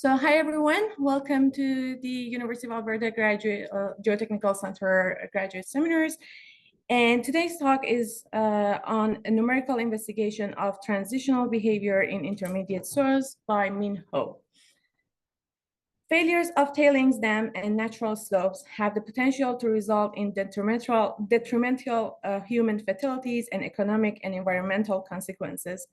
So hi everyone, welcome to the University of Alberta Graduate Geotechnical Center graduate seminars. And today's talk is on a numerical investigation of transitional behavior in intermediate soils by Min Ho. Failures of tailings dam and natural slopes have the potential to result in detrimental human fatalities and economic and environmental consequences,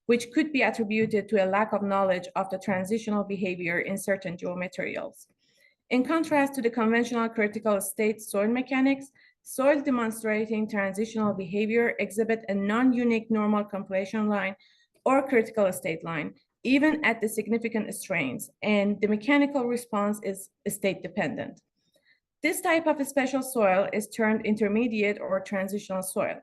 which could be attributed to a lack of knowledge of the transitional behavior in certain geomaterials. In contrast to the conventional critical state soil mechanics, soils demonstrating transitional behavior exhibit a non-unique normal completion line or critical state line, even at the significant strains, and the mechanical response is state dependent. This type of special soil is termed intermediate or transitional soil.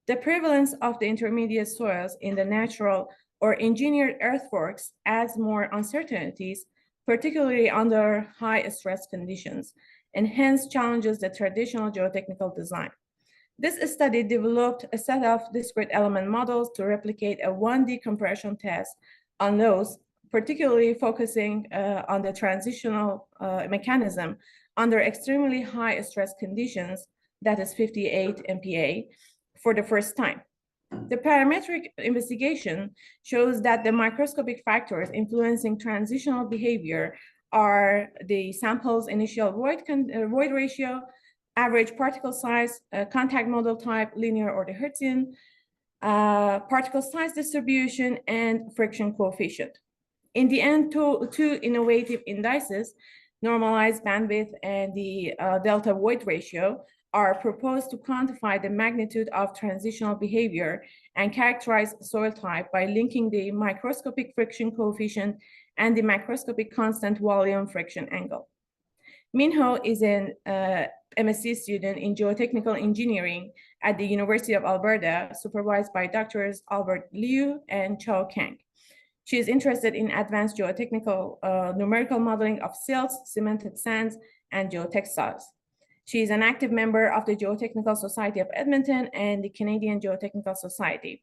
The prevalence of the intermediate soils in the natural or engineered earthworks adds more uncertainties, particularly under high stress conditions, and hence challenges the traditional geotechnical design. This study developed a set of discrete element models to replicate a 1D compression test on those, particularly focusing on the transitional mechanism under extremely high stress conditions, that is 58 MPa, for the first time. The parametric investigation shows that the microscopic factors influencing transitional behavior are the sample's initial void ratio, average particle size, contact model type, linear or the Hertzian, particle size distribution, and friction coefficient. In the end, two innovative indices, normalized bandwidth and the delta void ratio, are proposed to quantify the magnitude of transitional behavior and characterize soil type by linking the microscopic friction coefficient and the macroscopic constant volume friction angle. Min Ho is an MSc student in geotechnical engineering at the University of Alberta, supervised by Drs. Albert Liu and Chao Kang. She is interested in advanced geotechnical numerical modeling of silts, cemented sands, and geotextiles. She is an active member of the Geotechnical Society of Edmonton and the Canadian Geotechnical Society.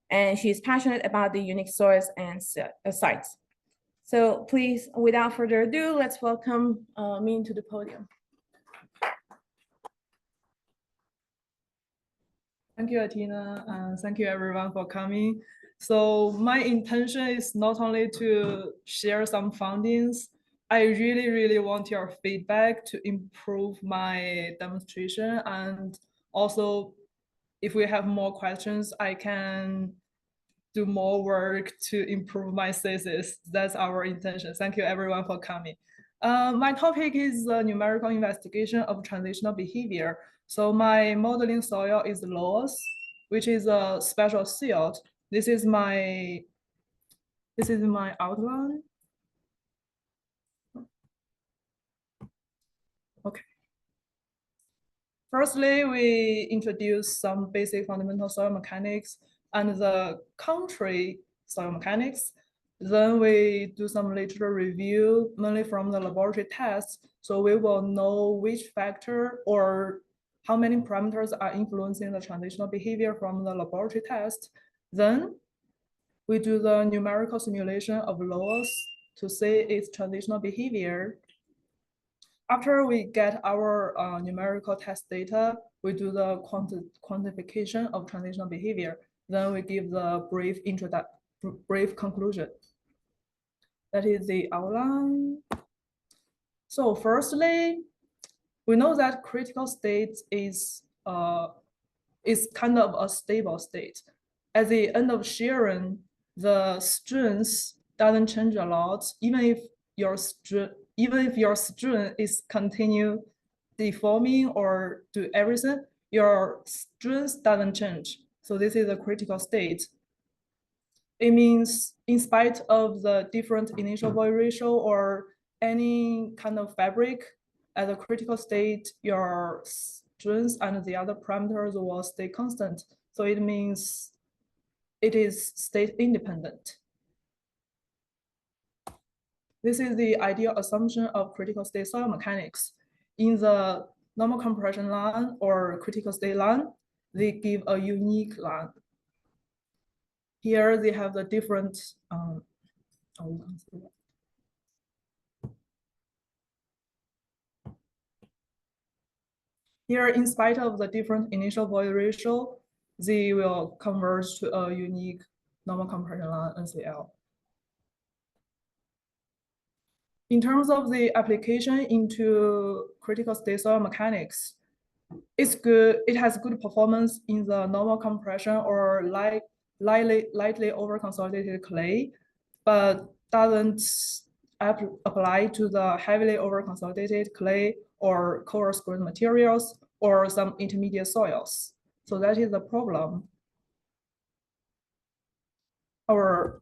And she is passionate about the unique soils and sites. So please, without further ado, let's welcome Min to the podium. Thank you, Atina, and thank you everyone for coming. So my intention is not only to share some findings, I really want your feedback to improve my demonstration, and also if we have more questions, I can do more work to improve my thesis. That's our intention. Thank you everyone for coming. My topic is the numerical investigation of transitional behavior. So my modeling soil is loess, which is a special silt. This is my outline. Okay. Firstly, we introduce some basic fundamental soil mechanics and the country soil mechanics. Then we do some literature review, mainly from the laboratory tests. So we will know which factor or how many parameters are influencing the transitional behavior from the laboratory test. Then we do the numerical simulation of loess to see its transitional behavior. After we get our numerical test data, we do the quantification of transitional behavior. Then we give the brief conclusion. That is the outline. So firstly, we know that critical state is kind of a stable state. At the end of shearing, the strength doesn't change a lot, even if your strain is continue deforming or do everything, your strength doesn't change. So this is a critical state. It means in spite of the different initial void ratio or any kind of fabric, at the critical state, your strength and the other parameters will stay constant. So it means it is state independent. This is the ideal assumption of critical state soil mechanics. In the normal compression line or critical state line, they give a unique line. Here they have the different, Here, in spite of the different initial void ratio, they will converge to a unique normal compression line NCL. In terms of the application into critical state soil mechanics, it's good. It has good performance in the normal compression or lightly over-consolidated clay, but doesn't apply to the heavily over-consolidated clay or coarse grained materials or some intermediate soils. So that is the problem. Our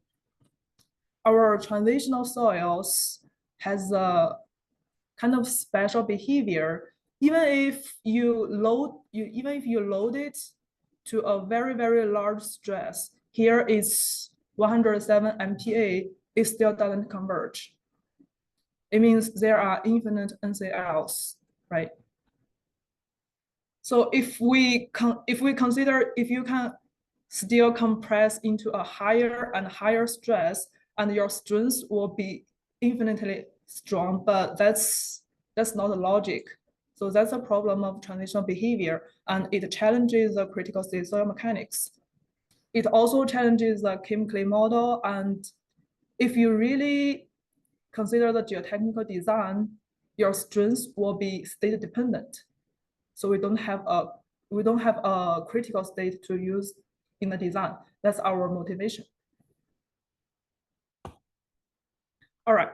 transitional soils has a kind of special behavior. Even if you load it to a very, very large stress, here is 107 MPa, it still doesn't converge. It means there are infinite NCLs, right? So if you can still compress into a higher and higher stress, and your strength will be infinitely strong, but that's not the logic. So that's a problem of transitional behavior, and it challenges the critical state soil mechanics. It also challenges the chemically model, and if you really consider the geotechnical design, your strength will be state dependent. So we don't have a critical state to use in the design. That's our motivation. All right,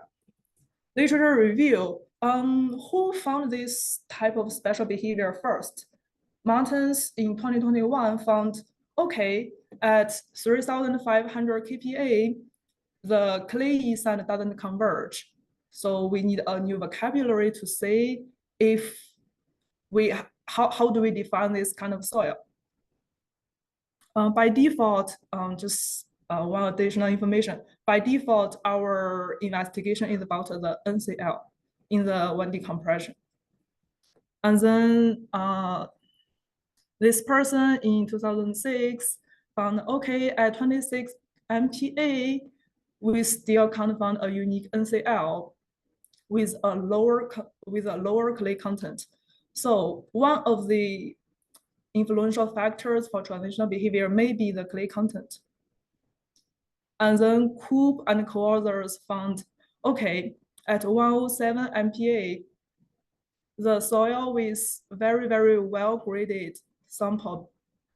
literature review. Who found this type of special behavior first? Martens in 2021 found, okay, at 3,500 kPa, the clay sand doesn't converge. So we need a new vocabulary to say if how do we define this kind of soil? By default, just one additional information. By default, our investigation is about the NCL in the 1D compression. And then this person in 2006 found, okay, at 26 MPa, we still can't find a unique NCL with a lower clay content. So one of the influential factors for transitional behavior may be the clay content. And then Coop and co-authors found, okay, at 107 MPa, the soil with very, very well-graded sample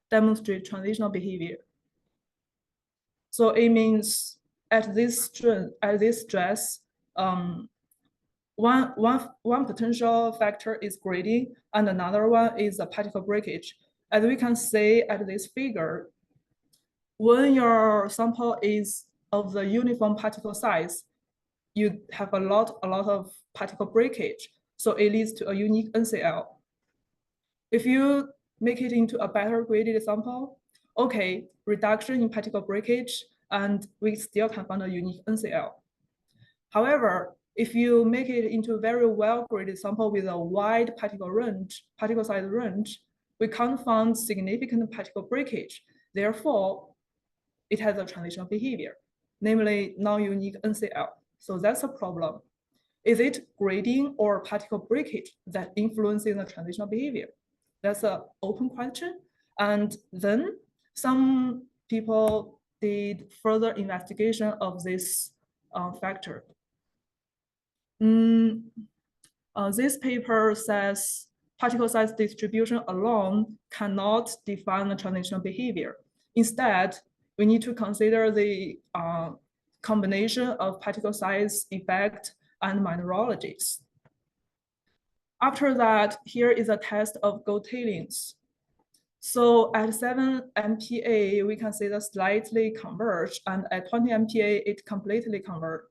demonstrate transitional behavior. So it means at this stress, one potential factor is grading, and another one is a particle breakage. As we can see at this figure, when your sample is of the uniform particle size, you have a lot of particle breakage. So it leads to a unique NCL. If you make it into a better graded sample, okay, reduction in particle breakage, and we still can find a unique NCL. However, if you make it into a very well-graded sample with a wide particle size range, we can't find significant particle breakage. Therefore, it has a transitional behavior, namely non-unique NCL. So that's a problem. Is it grading or particle breakage that influences the transitional behavior? That's an open question. And then some people did further investigation of this factor. This paper says particle size distribution alone cannot define the transitional behavior. Instead, we need to consider the combination of particle size effect and mineralogies. After that, here is a test of gold tailings. So at 7 MPa, we can see the slightly converge, and at 20 MPa, it completely converge.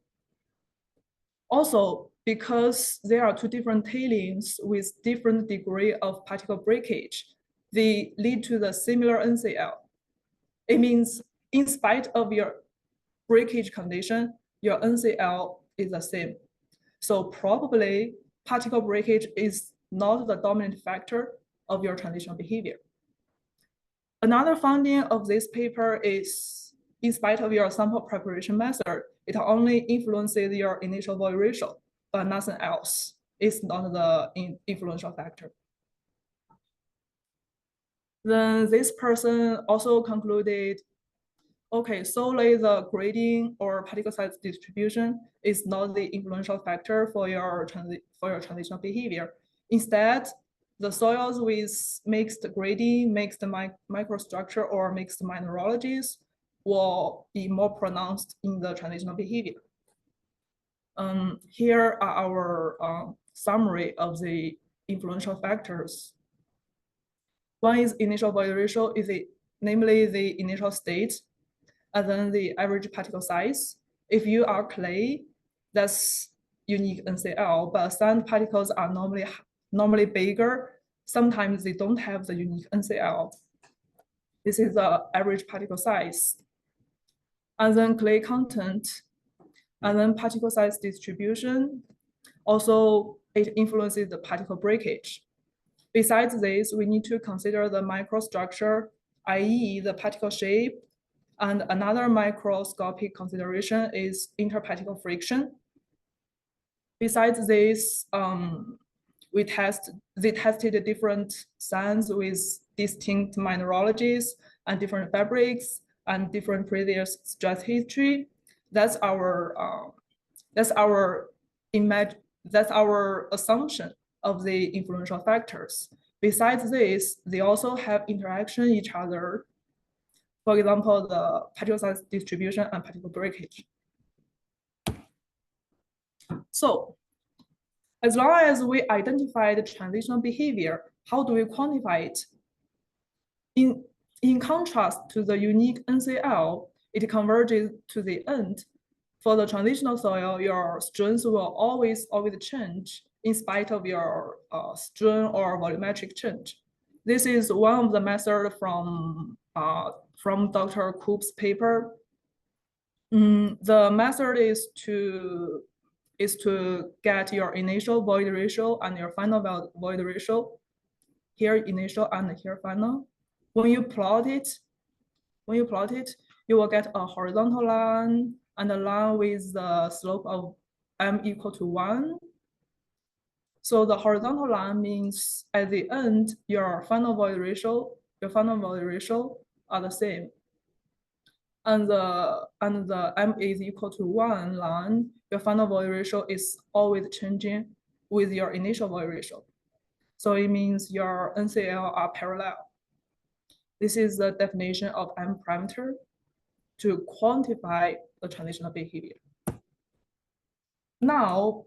Also, because there are two different tailings with different degree of particle breakage, they lead to the similar NCL. It means in spite of your breakage condition, your NCL is the same. So probably particle breakage is not the dominant factor of your transitional behavior. Another finding of this paper is, in spite of your sample preparation method, it only influences your initial void ratio, but nothing else. It's not the influential factor. Then this person also concluded, okay, solely the grading or particle size distribution is not the influential factor for your transitional behavior. Instead, the soils with mixed grading, mixed microstructure, or mixed mineralogies will be more pronounced in the transitional behavior. Here are our summary of the influential factors. One is initial void ratio, namely the initial state, and then the average particle size. If you are clay, that's unique NCL, but sand particles are normally bigger. Sometimes they don't have the unique NCL. This is the average particle size. And then clay content, and then particle size distribution. Also, it influences the particle breakage. Besides this, we need to consider the microstructure, i.e. the particle shape, and another microscopic consideration is interparticle friction. Besides this, they tested different sands with distinct mineralogies and different fabrics and different previous stress history. That's our assumption of the influential factors. Besides this, they also have interaction each other. For example, the particle size distribution and particle breakage. So, as long as we identify the transitional behavior, how do we quantify it? In contrast to the unique NCL, it converges to the end. For the transitional soil, your strength will always change in spite of your strain or volumetric change. This is one of the methods from Dr. Koop's paper. The method is to get your initial void ratio and your final void ratio. Here initial and here final. When you plot it, you will get a horizontal line and a line with the slope of m equal to 1. So the horizontal line means at the end, your final void ratio are the same. And the m is equal to 1 line, your final void ratio is always changing with your initial void ratio. So it means your NCL are parallel. This is the definition of M parameter to quantify the transitional behavior. Now,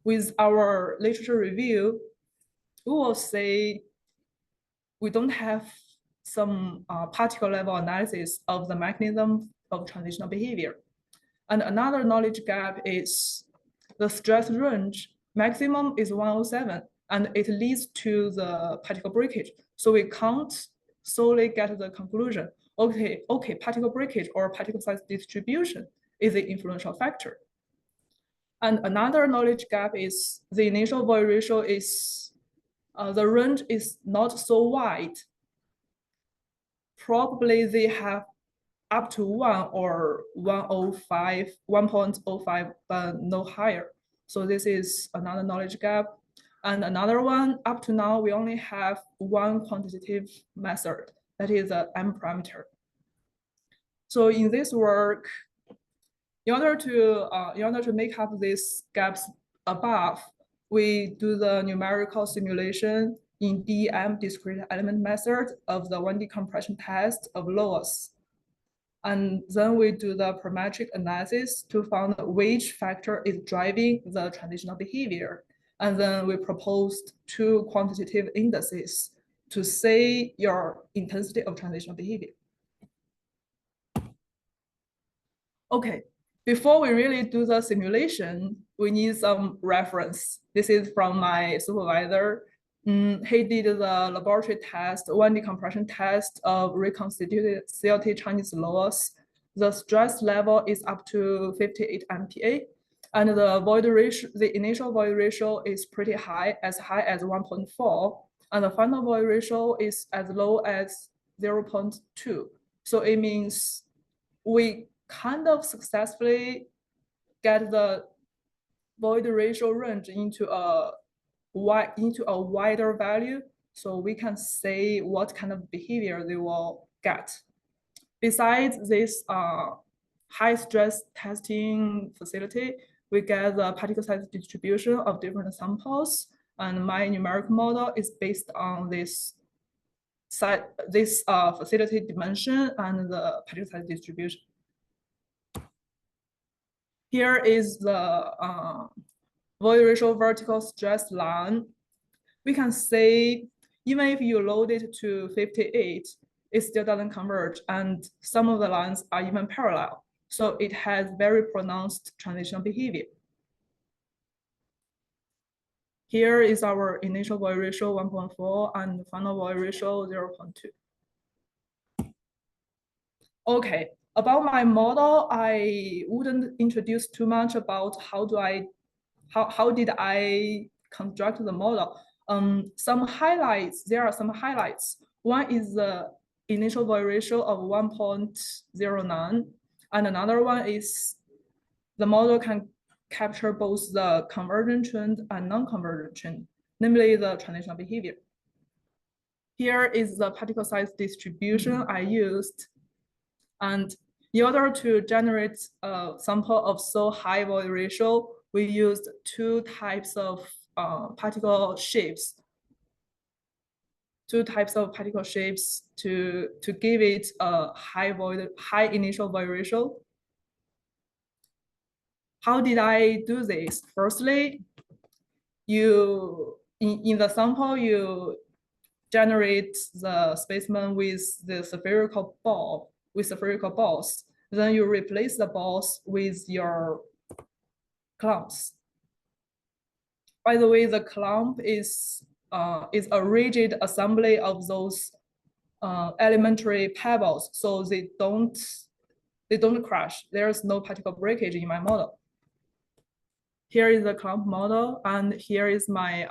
with our literature review, we will say we don't have some particle level analysis of the mechanism of transitional behavior. And another knowledge gap is the stress range maximum is 107, and it leads to the particle breakage. So we can't solely get the conclusion, okay, particle breakage or particle size distribution is the influential factor. And another knowledge gap is the initial void ratio is, the range is not so wide. Probably they have up to 1 or 1.05, but no higher. So this is another knowledge gap. And another one, up to now, we only have one quantitative method, that is the M parameter. So in this work, in order to make up these gaps above, we do the numerical simulation in DM, discrete element method, of the 1D compression test of loess. And then we do the parametric analysis to find which factor is driving the transitional behavior. And then we proposed 2 quantitative indices to say your intensity of transitional behavior. Okay, before we really do the simulation, we need some reference. This is from my supervisor. He did the laboratory test, 1D compression test of reconstituted CLT Chinese loess. The stress level is up to 58 MPa, and the void ratio, the initial void ratio is pretty high as 1.4, and the final void ratio is as low as 0.2. So it means we kind of successfully get the void ratio range into a wider value so we can say what kind of behavior they will get. Besides this high stress testing facility, we get the particle size distribution of different samples, and my numerical model is based on this facility dimension and the particle size distribution. Here is the void ratio vertical stress line. We can say even if you load it to 58, it still doesn't converge, and some of the lines are even parallel. So it has very pronounced transitional behavior. Here is our initial void ratio 1.4 and final void ratio 0.2. Okay, about my model, I wouldn't introduce too much about how did I construct the model. Some highlights, there are some highlights. One is the initial void ratio of 1.09, and another one is the model can capture both the convergent trend and non-convergent trend, namely the transitional behavior. Here is the particle size distribution I used. And in order to generate a sample of so high void ratio, we used two types of particle shapes. Two types of particle shapes to give it a high initial void ratio. How did I do this? Firstly, in the sample, you generate the specimen with the spherical balls. Then you replace the balls with your clumps. By the way, the clump is a rigid assembly of those elementary pebbles, so they don't crash. There's no particle breakage in my model. Here is the clump model, and here is my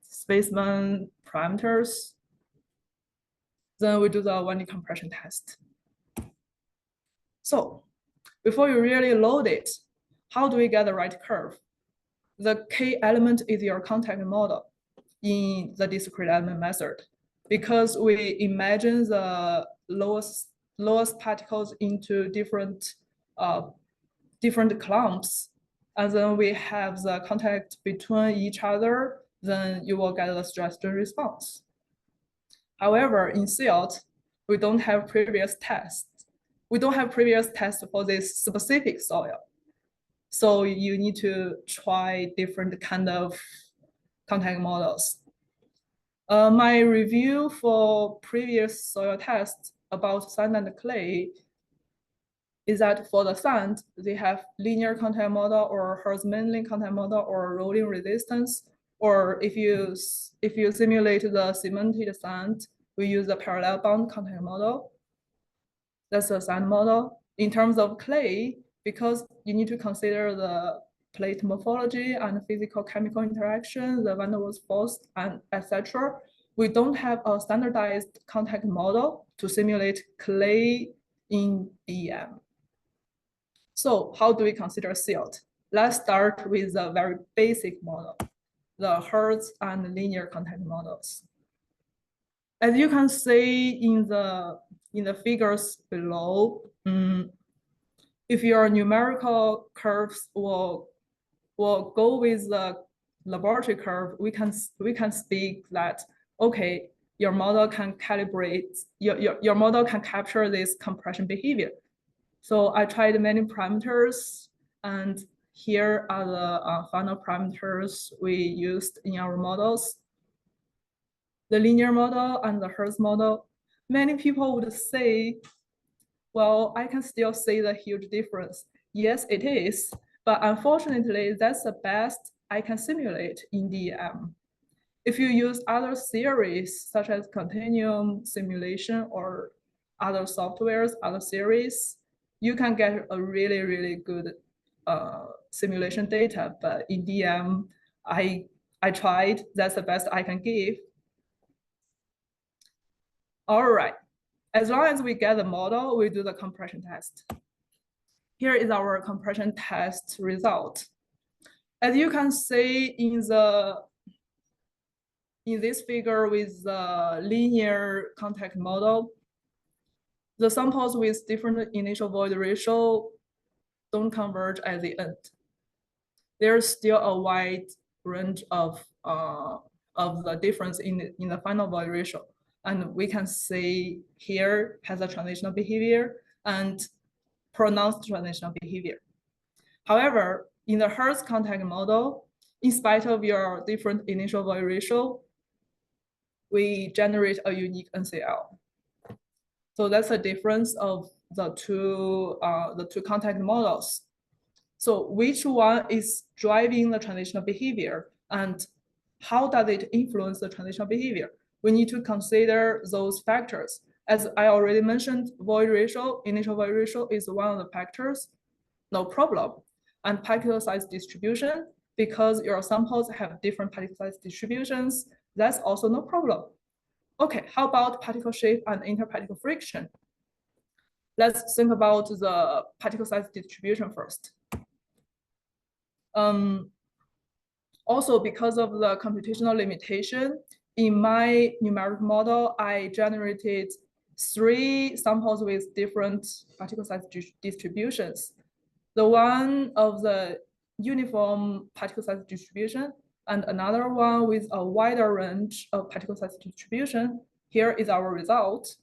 specimen parameters. Then we do the 1D compression test. So before you really load it, how do we get the right curve? The K element is your contact model in the discrete element method, because we imagine the lowest particles into different clumps, and then we have the contact between each other, then you will get the stress strain response. However, in SILT, we don't have previous tests. We don't have previous tests for this specific soil. So you need to try different kind of contact models. My review for previous soil tests about sand and clay is that for the sand, they have linear contact model or hertz mainly contact model or rolling resistance. Or if you simulate the cemented sand, we use the parallel bound contact model. That's the sand model. In terms of clay, because you need to consider the plate morphology and physical chemical interaction, the van der Waals force, and etc., we don't have a standardized contact model to simulate clay in DEM. So how do we consider SILT? Let's start with the very basic model, the hertz and linear contact models. As you can see in the figures below, if your numerical curves will go with the laboratory curve, we can speak that, okay, your model can calibrate, your model can capture this compression behavior. So I tried many parameters, and here are the final parameters we used in our models. The linear model and the hertz model. Many people would say, well, I can still see the huge difference. Yes, it is, but unfortunately, that's the best I can simulate in DEM. If you use other series, such as continuum simulation or other softwares, other series, you can get a really, really good simulation data. But in DEM, I tried, that's the best I can give. All right, as long as we get the model, we do the compression test. Here is our compression test result. As you can see in the in this figure with the linear contact model, the samples with different initial void ratio don't converge at the end. There's still a wide range of the difference in the final void ratio. And we can see here has a transitional behavior and pronounced transitional behavior. However, in the Hertz contact model, in spite of your different initial void ratio, we generate a unique NCL. So that's the difference of the two contact models. So which one is driving the transitional behavior and how does it influence the transitional behavior? We need to consider those factors. As I already mentioned, void ratio, initial void ratio is one of the factors, no problem. And particle size distribution, because your samples have different particle size distributions, that's also no problem. Okay, how about particle shape and interparticle friction? Let's think about the particle size distribution first. Also, because of the computational limitation, in my numerical model, I generated 3 samples with different particle size distributions. The one of the uniform particle size distribution and another one with a wider range of particle size distribution. Here is our result.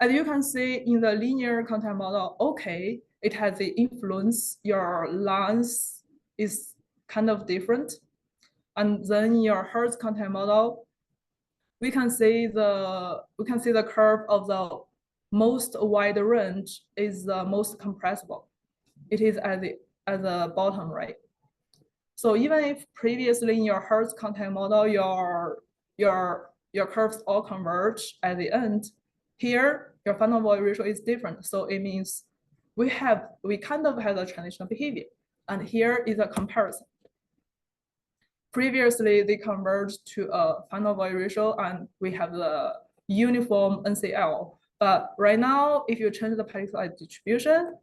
As you can see in the linear contact model, okay, it has the influence, your lines is kind of different. And then your Hertz contact model, we can see the curve of the most wide range is the most compressible. It is at the bottom, right? So even if previously in your Hertz contact model, your curves all converge at the end, here your final void ratio is different. So it means we kind of have a transitional behavior. And here is a comparison. Previously, they converged to a final void ratio and we have the uniform NCL. But right now, if you change the particle size distribution,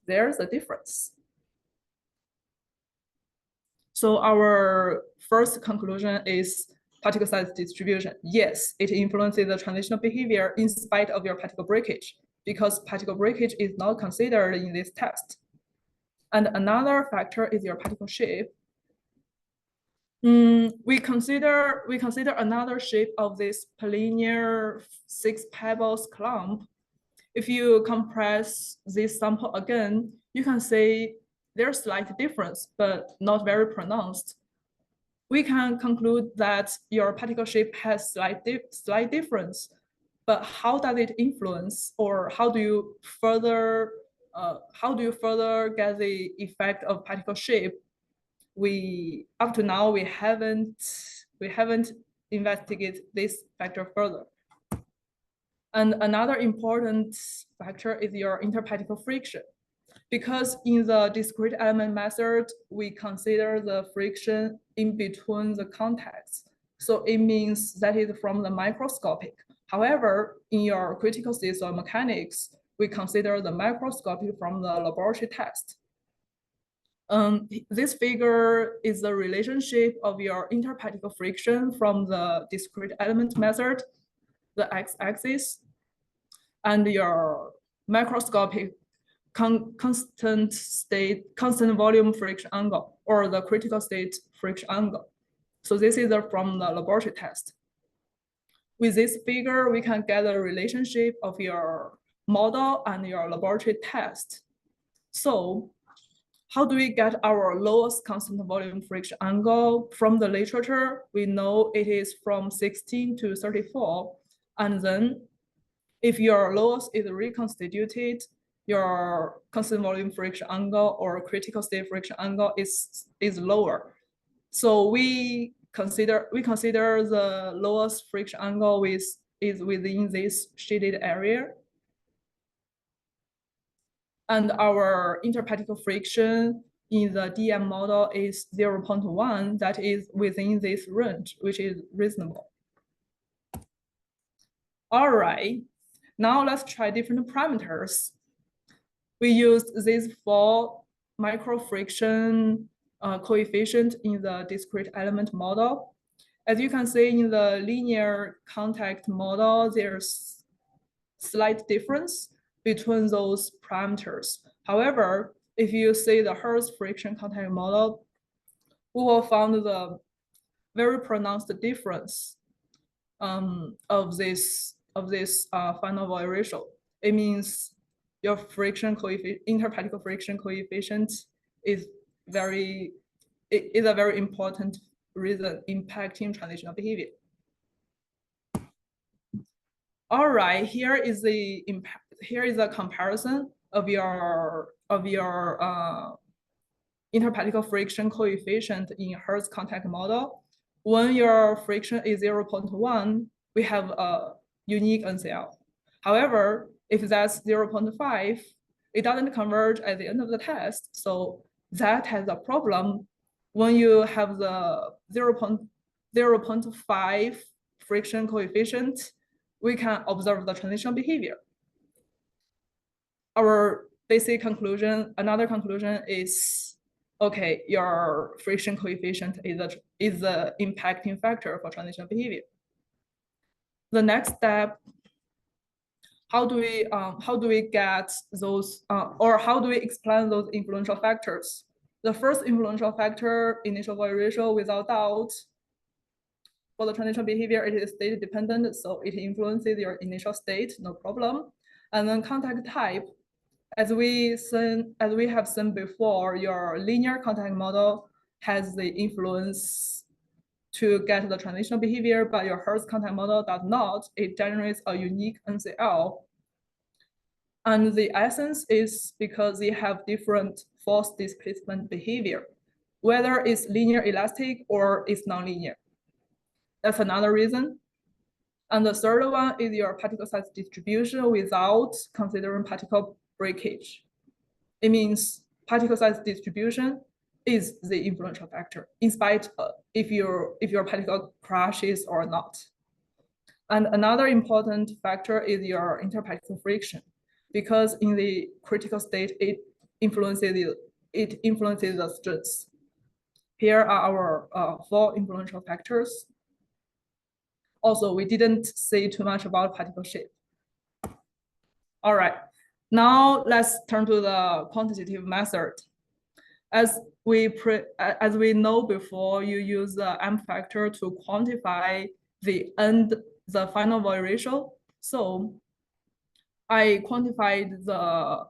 there's a difference. So our first conclusion is particle size distribution. Yes, it influences the transitional behavior in spite of your particle breakage, because particle breakage is not considered in this test. And another factor is your particle shape. We consider another shape of this linear 6 pebbles clump. If you compress this sample again, you can see there's slight difference, but not very pronounced. We can conclude that your particle shape has slight difference, but how does it influence, or how do you further get the effect of particle shape? Up to now we haven't investigated this factor further. And another important factor is your interparticle friction. Because in the discrete element method, we consider the friction in between the contacts. So it means that is from the microscopic. However, in your critical state soil mechanics, we consider the macroscopic from the laboratory test. This figure is the relationship of your interparticle friction from the discrete element method, the x-axis, and your macroscopic constant volume friction angle, or the critical state friction angle. So this is from the laboratory test. With this figure, we can get a relationship of your model and your laboratory test. So how do we get our lowest constant volume friction angle? From the literature, we know it is from 16 to 34. And then if your lowest is reconstituted, your constant volume friction angle or critical state friction angle is lower. So we consider the lowest friction angle is within this shaded area. And our interparticle friction in the DM model is 0.1, that is within this range, which is reasonable. All right, now let's try different parameters. We used these 4 micro friction coefficient in the discrete element model. As you can see in the linear contact model, there's slight difference between those parameters. However, if you see the Hertz friction contact model, we will find the very pronounced difference of this final void ratio. It means your friction coefficient, interparticle friction coefficient is a very important reason impacting transitional behavior. All right, here is a comparison of your interparticle friction coefficient in Hertz contact model. When your friction is 0.1, we have a unique NCL. However, if that's 0.5, it doesn't converge at the end of the test. So that has a problem. When you have the 0.5 friction coefficient, we can observe the transitional behavior. Our basic conclusion, another conclusion is, okay, your friction coefficient is the impacting factor for transitional behavior. The next step, how do we get those, or how do we explain those influential factors? The first influential factor, initial void ratio, without doubt, for the transitional behavior, it is state dependent, so it influences your initial state, no problem. And then contact type, as we have seen before, your linear contact model has the influence to get the transitional behavior, but your Hertz contact model does not. It generates a unique NCL. And the essence is because they have different force displacement behavior, whether it's linear elastic or it's nonlinear. That's another reason. And the third one is your particle size distribution without considering particle breakage. It means particle size distribution is the influential factor, in spite of if your particle crashes or not. And another important factor is your interparticle friction, because in the critical state, it influences the stress. Here are our 4 influential factors. Also, we didn't say too much about particle shape. All right, now let's turn to the quantitative method. As we know before, you use the M factor to quantify the final void ratio. So I quantified the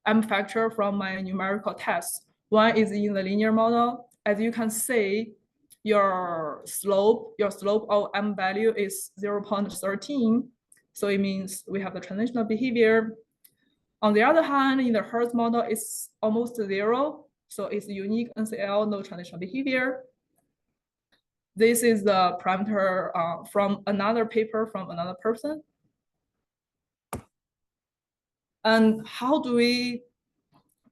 M factor from my numerical test. One is in the linear model. As you can see, your slope of M value is 0.13. So it means we have the transitional behavior. On the other hand, in the Hertz model, it's almost 0. So it's unique NCL, no transitional behavior. This is the parameter from another paper from another person. And how do we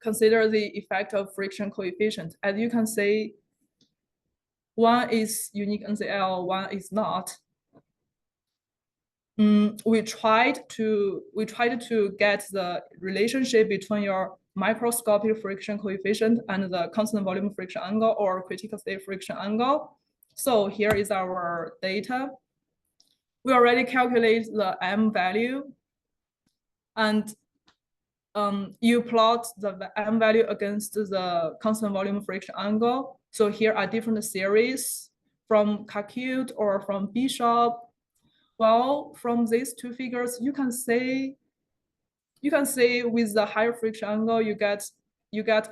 consider the effect of friction coefficient? As you can see, one is unique NCL, one is not. We tried to get the relationship between your microscopic friction coefficient and the constant volume friction angle or critical state friction angle. So here is our data. We already calculate the M value, and you plot the M value against the constant volume friction angle. So here are different series from Kakute or from Bishop. Well, from these 2 figures, you can say with the higher friction angle, you get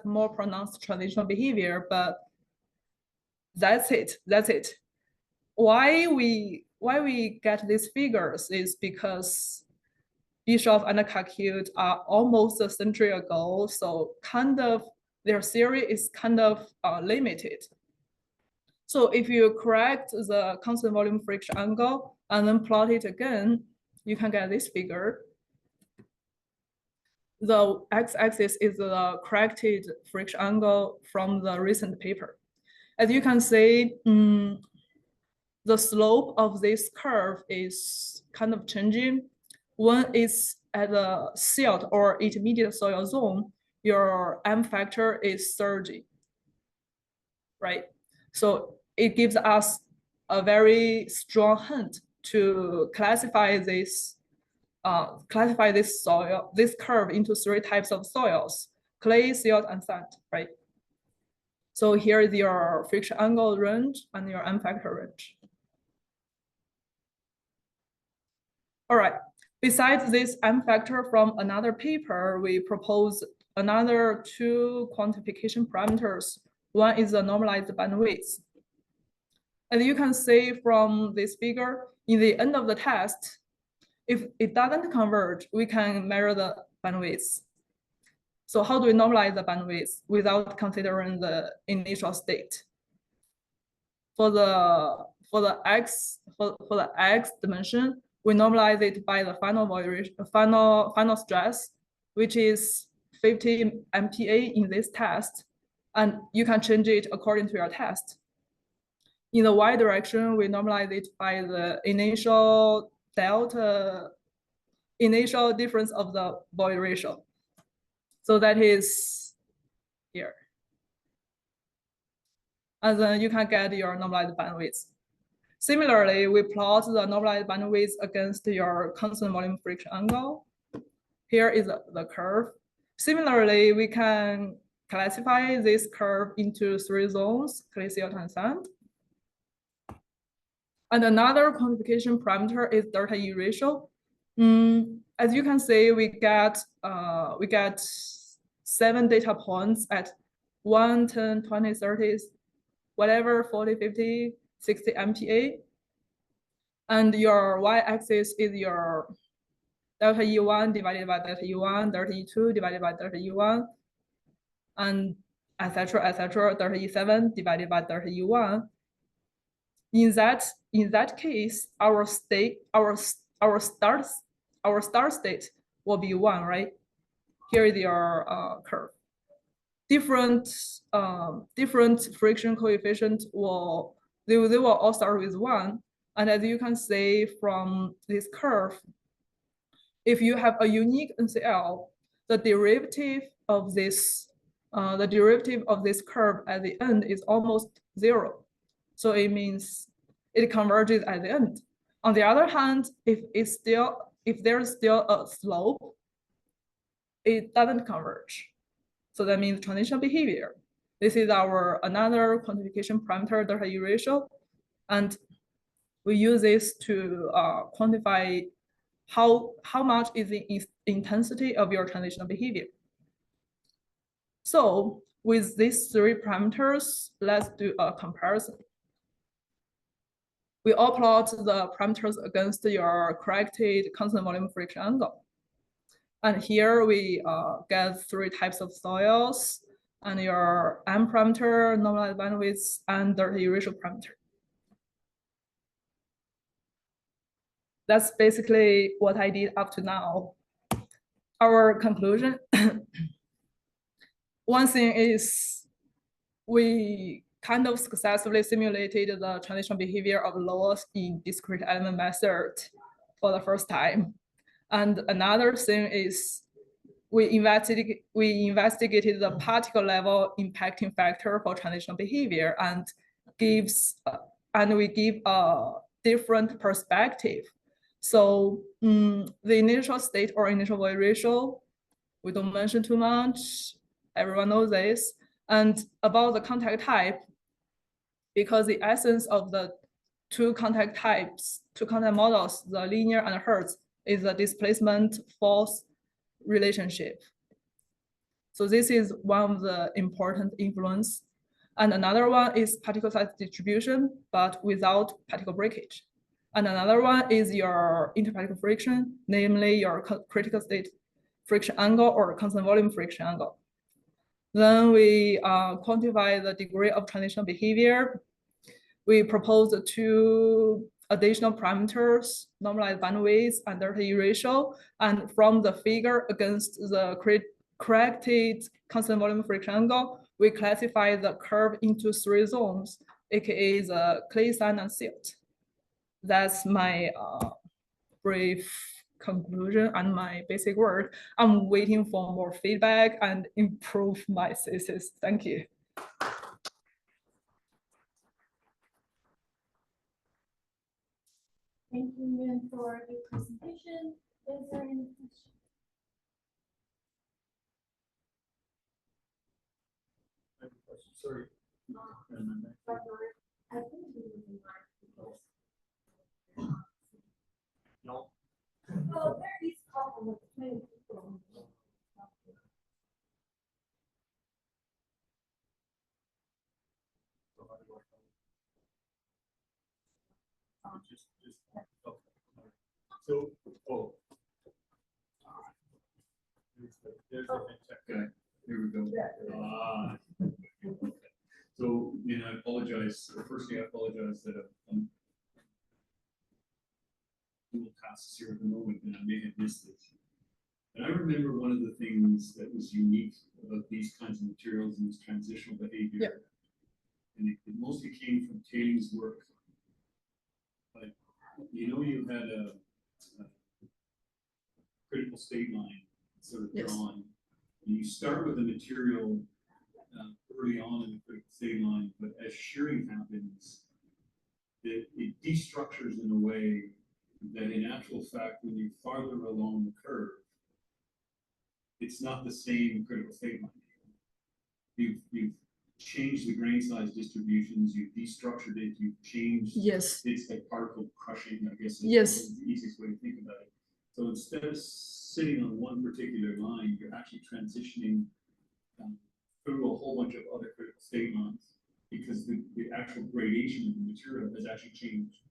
more pronounced transitional behavior, but that's it. Why we get these figures is because Bishop and Kakute are almost a century ago, so kind of their theory is kind of limited. So if you correct the constant volume friction angle and then plot it again, you can get this figure. The x-axis is the corrected friction angle from the recent paper. As you can see, the slope of this curve is kind of changing. When it's at the silt or intermediate soil zone, your M factor is 30. right? So it gives us a very strong hint to classify this soil, this curve into 3 types of soils: clay, silt, and sand, right? So here is your friction angle range and your M factor range. All right, besides this M factor from another paper, we propose another 2 quantification parameters. One is the normalized bandwidth. As you can see from this figure, in the end of the test, if it doesn't converge, we can measure the bandwidth. So how do we normalize the bandwidth without considering the initial state? For the x dimension, we normalize it by the final stress, which is 50 MPa in this test, and you can change it according to your test. In the y direction, we normalize it by the initial difference of the void ratio. So that is here. And then you can get your normalized bandwidth. Similarly, we plot the normalized bandwidth against your constant volume friction angle. Here is the curve. Similarly, we can classify this curve into 3 zones: clay, silt, and sand. And another quantification parameter is delta E ratio. As you can see, we get 7 data points at 1, 10, 20, 30, whatever, 40, 50, 60 MPa. And your y-axis is your delta E1 divided by delta E1, delta E2 divided by delta E1, and etc., delta E7 divided by delta E1. In that case, our start state will be 1, right? Here is your curve. Different friction coefficient they will all start with 1. And as you can see from this curve, if you have a unique NCL, the derivative of this curve at the end is almost 0. So it means it converges at the end. On the other hand, if there's still a slope, it doesn't converge. So that means transitional behavior. This is our another quantification parameter, delta E ratio, and we use this to quantify how much is the intensity of your transitional behavior. So with these 3 parameters, let's do a comparison. We all plot the parameters against your corrected constant volume friction angle. And here we get 3 types of soils and your M parameter, normalized bandwidth, and delta E ratio parameter. That's basically what I did up to now. Our conclusion, one thing is we kind of successfully simulated the transitional behavior of loess in discrete element method for the first time. And another thing is we investigated the particle level impacting factor for transitional behavior and we give a different perspective. So the initial state or initial void ratio, we don't mention too much. Everyone knows this. And about the contact type, because the essence of the 2 contact models, the linear and hertz, is the displacement force relationship. So this is one of the important influence. And another one is particle size distribution, but without particle breakage. And another one is your interparticle friction, namely your critical state friction angle or constant volume friction angle. Then we quantify the degree of transitional behavior. We propose 2 additional parameters, normalized bandwidth and delta E ratio. And from the figure against the corrected constant volume friction angle, we classify the curve into 3 zones, aka the clay, sand, and silt. That's my brief conclusion and my basic work. I'm waiting for more feedback and improve my thesis. Thank you. Thank you, Min, for the presentation. Is there any questions? Sorry. I think we would be right because. No. Well, there is a problem with 20 people. So, oh. There's the tech guy. Here we go. So, I apologize. Firstly, I apologize that I'm dual tasks here at the moment, and I may have missed it. And I remember one of the things that was unique about these kinds of materials and this transitional behavior. Yeah. And it mostly came from tailings work. But you had a critical state line sort of Yes. drawn. And you start with the material early on in the critical state line, but as shearing happens, it destructures in a way that in actual fact, when you're farther along the curve, it's not the same critical state line. You've changed the grain size distributions, you've destructured it, you've changed. Yes. It's like particle crushing, I guess. Yes. Is the easiest way to think about it. So instead of sitting on one particular line, you're actually transitioning through a whole bunch of other critical state lines because the actual gradation of the material has actually changed.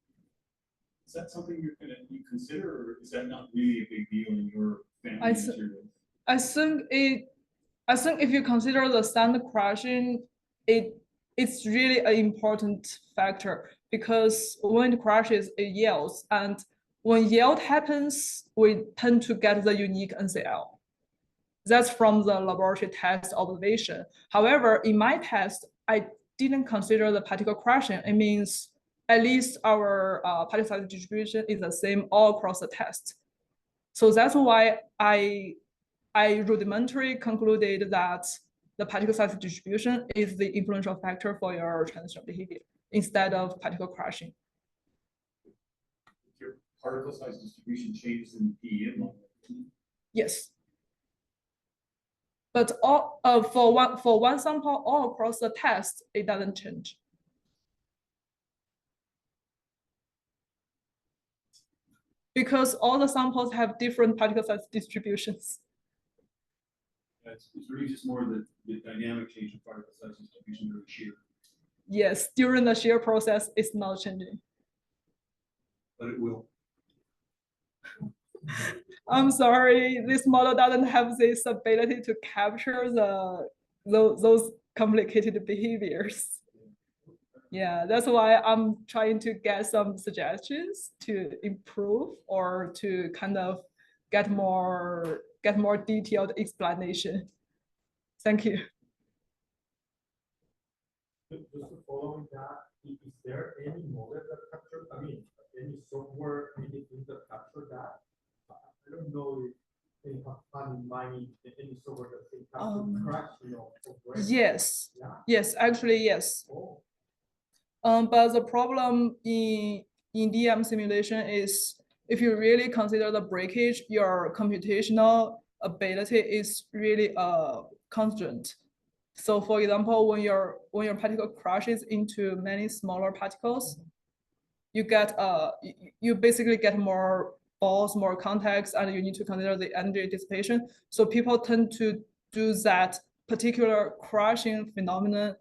Is that something you consider, or is that not really a big deal in your family of materials? I think if you consider the sand crushing, it's really an important factor because when it crushes, it yields, and when yield happens, we tend to get the unique NCL. That's from the laboratory test observation. However, in my test, I didn't consider the particle crushing. It means at least our particle size distribution is the same all across the test. So that's why I rudimentarily concluded that the particle size distribution is the influential factor for your transitional behavior instead of particle crushing. Your particle size distribution changes in the PEM model. Yes. But all for one sample all across the test, it doesn't change. Because all the samples have different particle size distributions. It's really just more the dynamic change of particle size distribution during shear. Yes, during the shear process, it's not changing. But it will. I'm sorry, this model doesn't have this ability to capture those complicated behaviors. Yeah, that's why I'm trying to get some suggestions to improve or to kind of get more detailed explanation. Thank you. Just following that, is there any model that capture? I mean, any software, anything that capture that? I don't know if they have fun in mind any software that can capture crash, Yes, yeah. Yes, actually, yes. Oh. But the problem in DM simulation is if you really consider the breakage, your computational ability is really constant. So for example, when your particle crashes into many smaller particles, you get you basically get more balls, more contacts, and you need to consider the energy dissipation. So people tend to do that particular crushing phenomenon.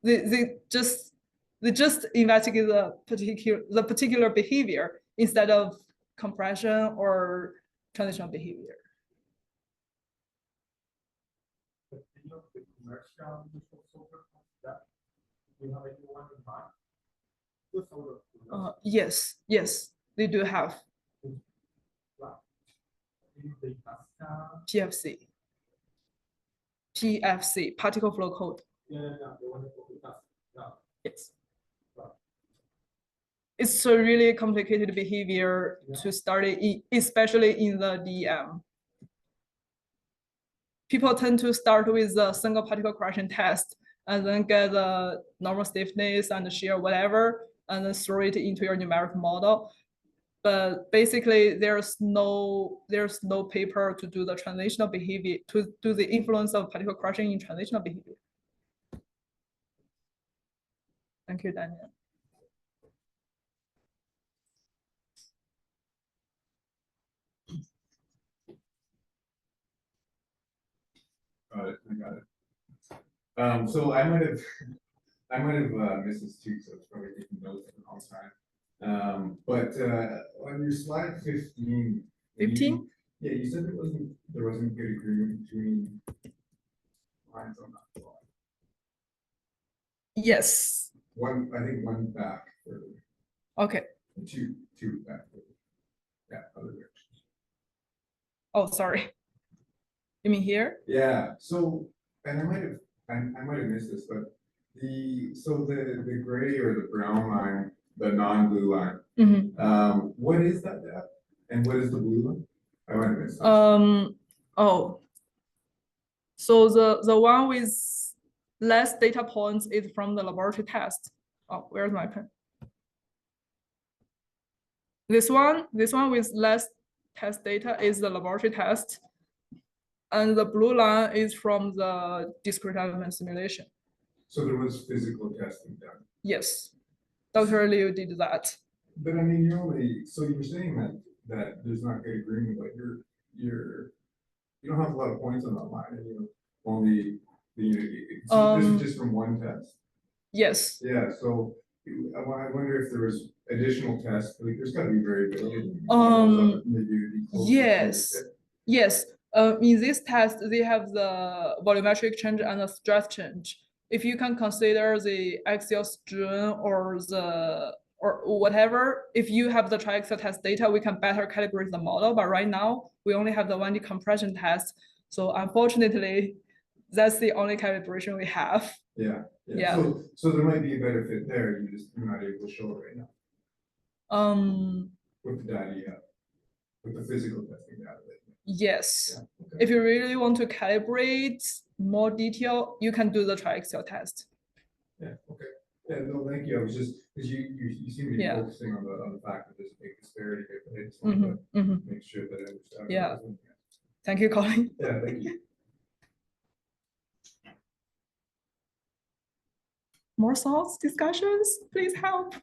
They just investigate the particular behavior instead of compression or transitional behavior. Any of the commercial software that you have anyone in mind? Yes, they do have PFC, particle flow code. Yeah, the one that Yes. It's a really complicated behavior to study, especially in the DM. People tend to start with a single particle crushing test and then get the normal stiffness and shear whatever, and then throw it into your numerical model. But basically there's no paper to do the transitional behavior, to do the influence of particle crushing in transitional behavior. Thank you, Daniel. Got it, I got it. So I might have missed this too, so I was probably taking notes the whole time. But on your slide 15. 15? Yeah, you said there wasn't good agreement between lines on that slide. Yes. I think one back further. Okay. Two back further. Yeah, other directions. Oh, sorry. You mean here? Yeah, so, and I might have missed this, but the gray or the brown line, the non-blue line, what is that depth? And what is the blue line? I might have missed that. Oh. So the one with less data points is from the laboratory test. Oh, where's my pen? This one with less test data is the laboratory test. And the blue line is from the discrete element simulation. So there was physical testing done. Yes, Dr. Liu did that. But I mean, so you're saying that there's not good agreement, but you don't have a lot of points on that line, and you only, so this is just from one test. Yes. Yeah, so I wonder if there was additional tests, like there's gotta be variability. Yes. Yes. In this test, they have the volumetric change and the stress change. If you can consider the axial strain or whatever, if you have the triaxial test data, we can better calibrate the model. But right now, we only have the 1D compression test. So unfortunately, that's the only calibration we have. Yeah. Yeah. So there might be a better fit there. You're not able to show it right now. With the data you have, with the physical testing data. Yes. Yeah, okay. If you really want to calibrate more detail, you can do the triaxial test. Yeah. Okay. Yeah. No, thank you. I was just because you seem to be Yeah. focusing on the fact that there's a big disparity here, but I just wanted to make sure that I understand. Yeah. Thank you, Colin. Yeah. Thank you. More thoughts, discussions, please help.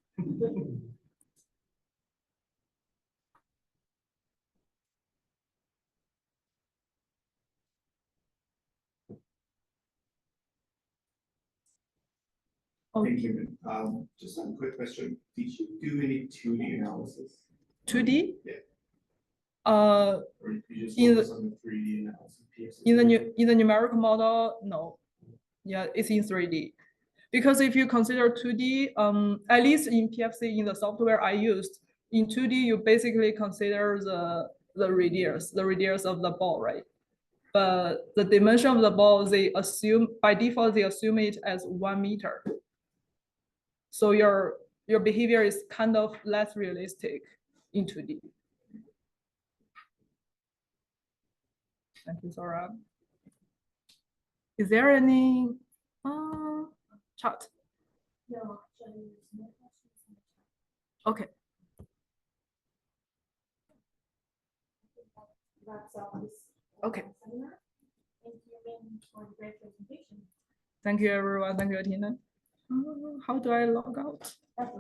Thank you. Just a quick question. Did you do any 2D analysis? 2D? Yeah. Or you just in focus on the 3D analysis? in the numerical model, no. Yeah, it's in 3D. Because if you consider 2D, at least in PFC, in the software I used, in 2D, you basically consider the radius of the ball, right? But the dimension of the ball, by default, they assume it as 1 meter. So your behavior is kind of less realistic in 2D. Thank you, Zora. Is there any chat? No, actually, there's no questions in the chat. Okay. Wraps up this Okay. seminar. Thank you again for the great presentation. Thank you, everyone. Thank you, Tina. How do I log out? That's